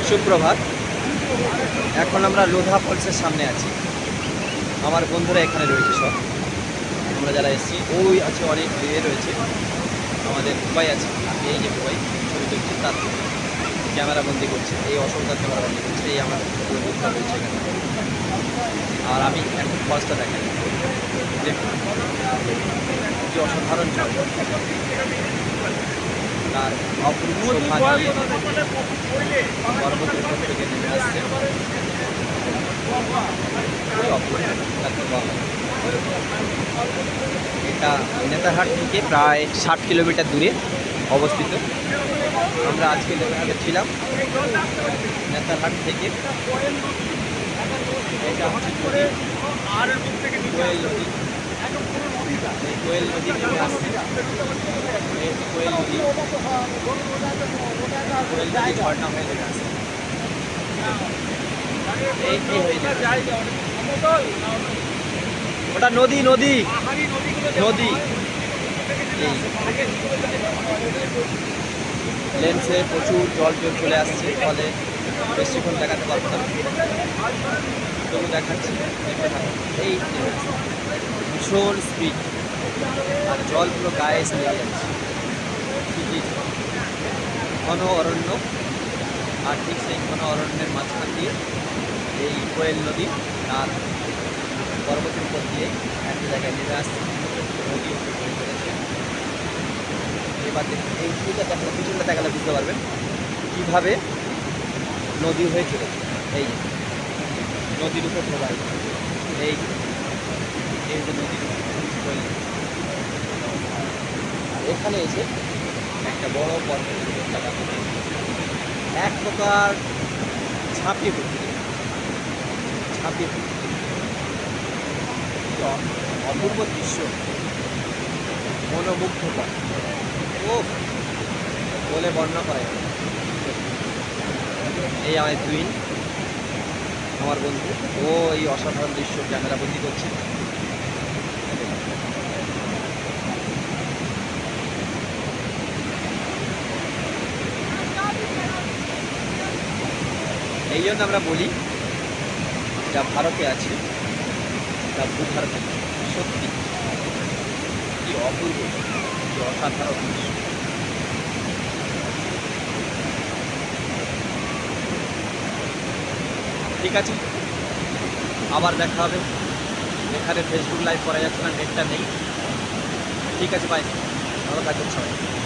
সুপ্রভাত। এখন আমরা লোধা ফলসের সামনে আছি। আমার বন্ধুরা এখানে রয়েছে সব। আমরা যারা এসেছি ওই আছে, অনেক ইয়ে রয়েছে। আমাদের বুবাই আছে, এই যে বুবাই ছবি তুলছে, তার ক্যামেরা বন্দি করছে, এই অসংখ্য ক্যামেরা বন্দি করছে, এই আমার বন্ধুরা রয়েছে এখানে। আর আমি এখন ফলসটা দেখাই, দেখুন কি অসাধারণ জল, তার অপূর্ব শোভা নিয়ে পর্বতের উপর থেকে নেমে আসছে। এটা নেতারহাট থেকে প্রায় 60 কিলোমিটার দূরে অবস্থিত। আমরা আজকে নেতারহাটে ছিলাম। নেতারহাট থেকে এটা হচ্ছে কোয়েল নদী। এই কোয়েল নদী নেমে আসছে। কোয়েল নদী ঝর্ণা হয়ে নেমে আসছে। ওটা নদী নদী নদী। এই লেন্সে প্রচুর জল চলে আসছে, ফলে বেশিক্ষণ দেখাতে পারবো না, তবু দেখাচ্ছি। এই ভীষণ স্পিড, আর জল পুরো গায়ে এসে লেগে যাচ্ছে। ঘন অরণ্য, আর ঠিক সেই ঘন অরণ্যের মাঝখান দিয়ে এই কোয়েল নদী তার পর্বতের উপর দিয়ে একটা জায়গায় নেমে আসছে। নদী চলেছে। এবার এই ভিউটা দেখালে, পিছনটা দেখালে বুঝতে পারবেন কীভাবে নদী হয়ে চলেছে। এই নদীর উপর প্রবাহিত, এই যে নদীর উপর। এখানে এসে একটা বড় পর্বতের জায়গা এক প্রকার ঝাঁপিয়ে পড়ছে, অপূর্ব দৃশ্য, মনোমুগ্ধকর, ও বলে বর্ণনা করা যাবে। এই আমার টুইন, আমার বন্ধু, ও এই অসাধারণ দৃশ্য ক্যামেরা বন্দি করছে। এই জন্য আমরা বলি, যা ভারতে আছে, যা ভূভারতে, সত্যি কি অপূর্ব, কি অসাধারণ দৃশ্য। ঠিক আছে, আবার দেখা হবে। এখানে ফেসবুক লাইভ করা যাচ্ছে না, নেটটা নেই। ঠিক আছে, বাই, ভালো থাকবেন সবাই।